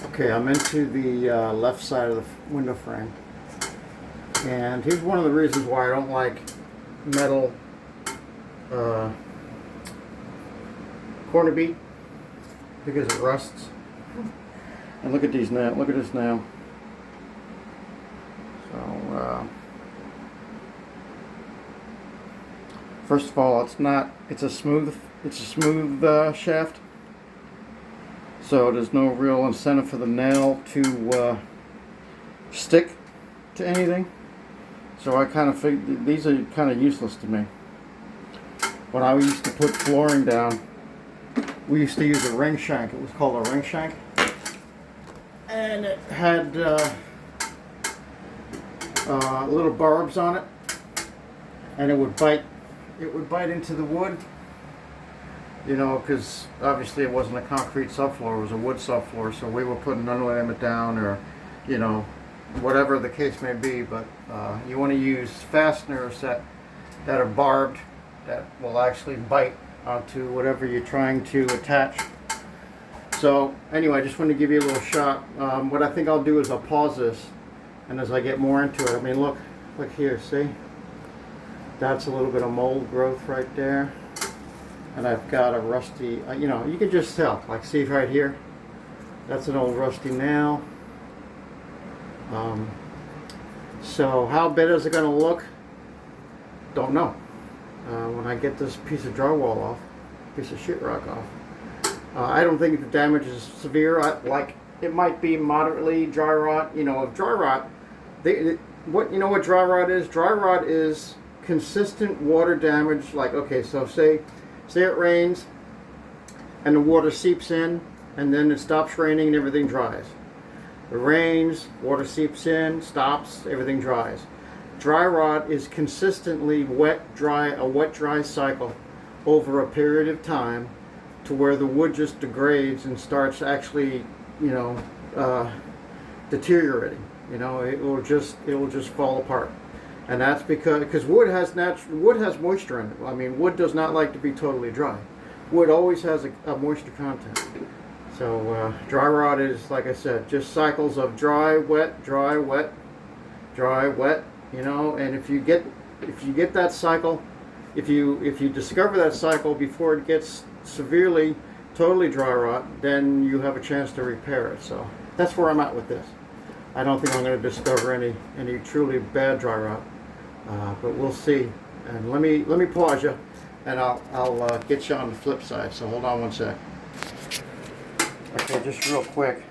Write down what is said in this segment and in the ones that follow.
Okay, I'm into the left side of the window frame. And here's one of the reasons why I don't like metal corner bead, because it rusts. And look at these now. Look at this now. So first of all, it's not. It's a smooth. It's a smooth shaft. So there's no real incentive for the nail to stick to anything. So I kind of figured these are kind of useless to me. When I used to put flooring down, we used to use a ring shank. It was called a ring shank, and it had little barbs on it, and it would bite. It would bite into the wood. You know, because obviously it wasn't a concrete subfloor; it was a wood subfloor. So we were putting underlayment down, or you know, whatever the case may be. But you want to use fasteners that are barbed, that will actually bite onto whatever you're trying to attach. So anyway, I just wanted to give you a little shot. What I think I'll do is I'll pause this, and as I get more into it, I mean, look here, see? That's a little bit of mold growth right there. And I've got a rusty, you know, you can just tell, like see right here, that's an old rusty nail. So how bad is it going to look? Don't know. When I get this piece of drywall off, piece of sheetrock off, I don't think the damage is severe. Like it might be moderately dry rot. You know, of dry rot, you know what dry rot is? Dry rot is consistent water damage. Like okay, so say it rains and the water seeps in, and then it stops raining and everything dries. It rains, water seeps in, stops, everything dries. Dry rot is consistently wet dry cycle over a period of time, to where the wood just degrades and starts actually, you know, deteriorating. You know, it will just fall apart. And that's because wood has moisture in it. I mean, wood does not like to be totally dry. Wood always has a moisture content. So dry rot is, like I said, just cycles of dry, wet, dry, wet, dry, wet. You know, and if you get that cycle, if you discover that cycle before it gets severely, totally dry rot, then you have a chance to repair it. So that's where I'm at with this. I don't think I'm going to discover any truly bad dry rot. But we'll see. And let me pause you, and I'll get you on the flip side. So hold on one sec. Okay, just real quick.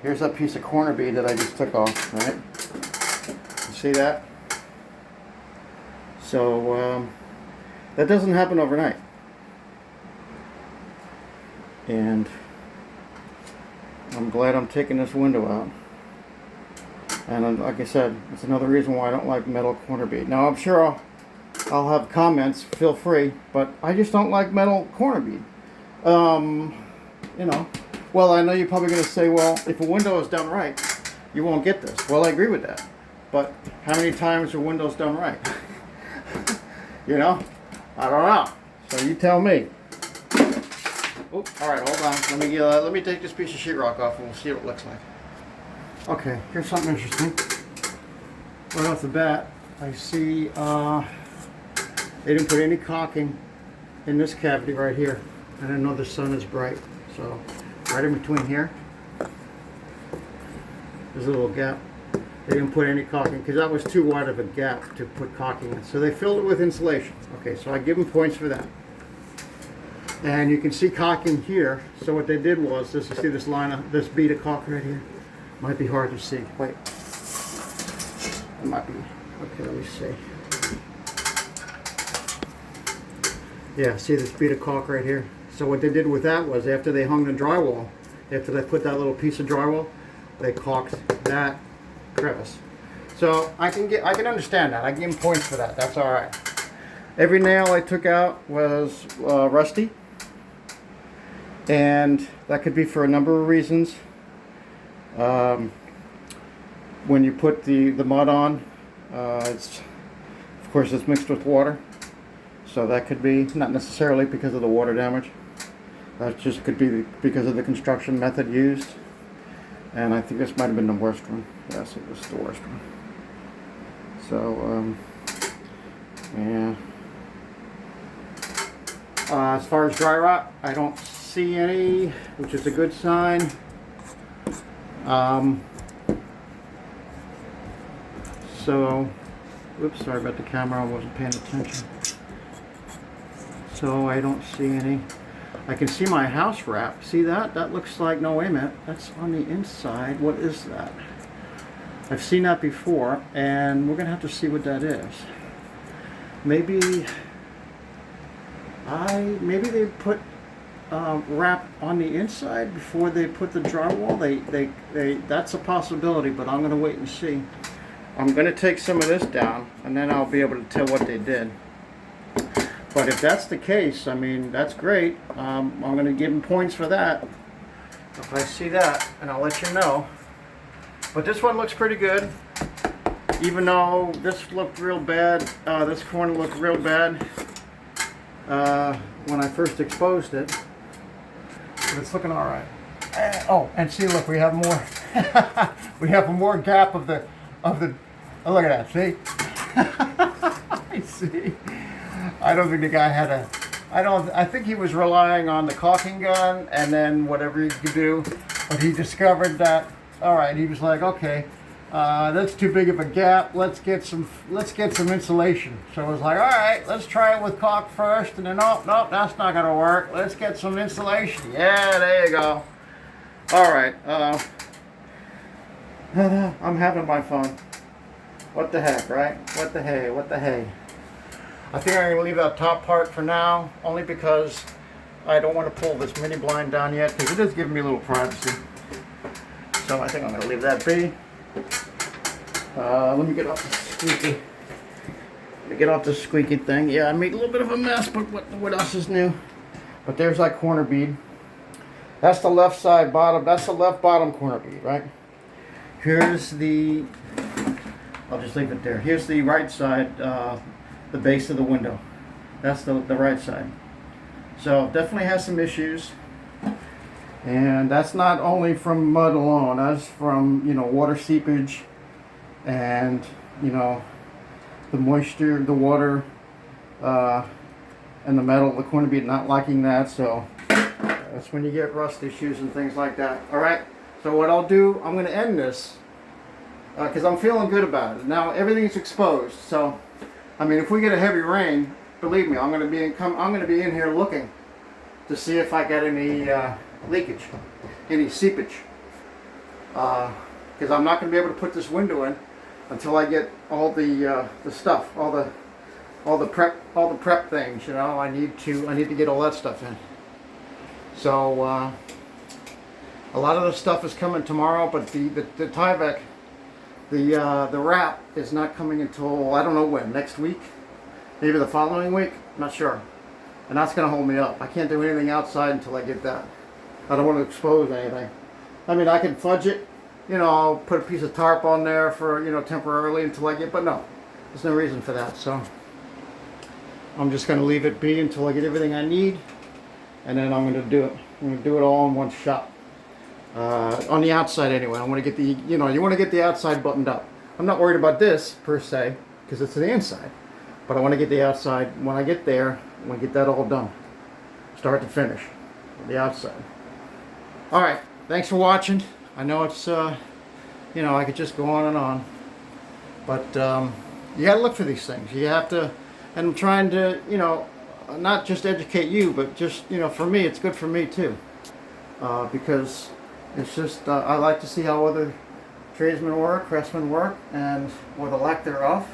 Here's that piece of corner bead that I just took off. Right? You see that? So that doesn't happen overnight. And I'm glad I'm taking this window out. And like I said, it's another reason why I don't like metal corner bead. Now I'm sure I'll have comments, feel free, but I just don't like metal corner bead. You know, well, I know you're probably going to say, well, if a window is done right, you won't get this. Well, I agree with that. But how many times are windows done right? You know, I don't know. So you tell me. Oops, all right, hold on. Let me take this piece of sheetrock off, and we'll see what it looks like. Okay, here's something interesting. Right off the bat, I see they didn't put any caulking in this cavity right here. And I know the sun is bright, so right in between here, there's a little gap. They didn't put any caulking because that was too wide of a gap to put caulking in. So they filled it with insulation. Okay, so I give them points for that. And you can see caulking here. So what they did was, you see this line of this bead of caulk right here? Might be hard to see. Wait. It might be. Okay, let me see. Yeah, see this bead of caulk right here? So what they did with that was, after they hung the drywall, after they put that little piece of drywall, they caulked that crevice. So I can understand that. I give them points for that. That's all right. Every nail I took out was rusty, and that could be for a number of reasons. When you put the mud on, of course it's mixed with water, so that could be not necessarily because of the water damage. That just could be because of the construction method used. And I think this might have been the worst one. Yes, it was the worst one. So, yeah. As far as dry rot, I don't see any, which is a good sign. So, oops, sorry about the camera, I wasn't paying attention. So I don't see any. I can see my house wrap. See that? That looks like, no, wait a minute. That's on the inside. What is that? I've seen that before, and we're gonna have to see what that is. Maybe they put wrap on the inside before they put the drywall. They that's a possibility, but I'm gonna wait and see. I'm gonna take some of this down, and then I'll be able to tell what they did. But if that's the case, I mean, that's great. I'm gonna give them points for that if I see that, and I'll let you know. But this one looks pretty good, even though this looked real bad. This corner looked real bad when I first exposed it. But it's looking all right. Oh, and see, look, we have more. We have more gap of the. Oh, look at that. See? I see. I don't think the guy had a. I think he was relying on the caulking gun and then whatever he could do. But he discovered that. All right, he was like, okay, that's too big of a gap. Let's get some insulation. So I was like, all right, let's try it with caulk first. And then, nope, that's not gonna work. Let's get some insulation. Yeah, there you go. All right. I'm having my fun. What the heck, right? What the hey? What the hey? I think I'm gonna leave that top part for now, only because I don't want to pull this mini blind down yet, because it is giving me a little privacy. So I think I'm gonna leave that be. Let me get off the squeaky. Let me get off the squeaky thing. Yeah, I made a little bit of a mess, but what else is new? But there's that corner bead. That's the left side bottom. That's the left bottom corner bead, right? Here's the. I'll just leave it there. Here's the right side, the base of the window. That's the right side. So definitely has some issues. And that's not only from mud alone. That's from, water seepage and, the moisture, the water, and the metal, the corner bead not liking that. So that's when you get rust issues and things like that. All right. So what I'll do, I'm going to end this. Because I'm feeling good about it. Now everything's exposed, so I mean, if we get a heavy rain, believe me, I'm going to be in here looking to see if I get any leakage, any seepage. Because I'm not going to be able to put this window in until I get all the stuff, all the prep things. I need to get all that stuff in. So a lot of the stuff is coming tomorrow, but the Tyvek. The wrap is not coming until, I don't know when, next week? Maybe the following week? I'm not sure. And that's going to hold me up. I can't do anything outside until I get that. I don't want to expose anything. I mean, I can fudge it. I'll put a piece of tarp on there for, temporarily until I get, but no. There's no reason for that. So I'm just going to leave it be until I get everything I need. And then I'm going to do it. I'm going to do it all in one shot. On the outside anyway. I want to get the, you want to get the outside buttoned up. I'm not worried about this per se, because it's the inside. But I want to get the outside, when I get there, I want to get that all done. Start to finish. The outside. Alright, thanks for watching. I know it's, I could just go on and on. But, you gotta look for these things. You have to, and I'm trying to, not just educate you, but just, for me, it's good for me too. Because it's just, I like to see how other tradesmen work, craftsmen work, or the lack thereof.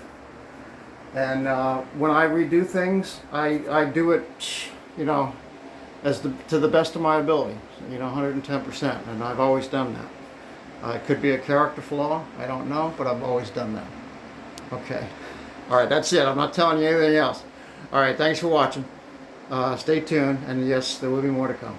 And when I redo things, I do it, to the best of my ability, 110%. And I've always done that. It could be a character flaw, I don't know, but I've always done that. Okay. All right, that's it. I'm not telling you anything else. All right, thanks for watching. Stay tuned, and yes, there will be more to come.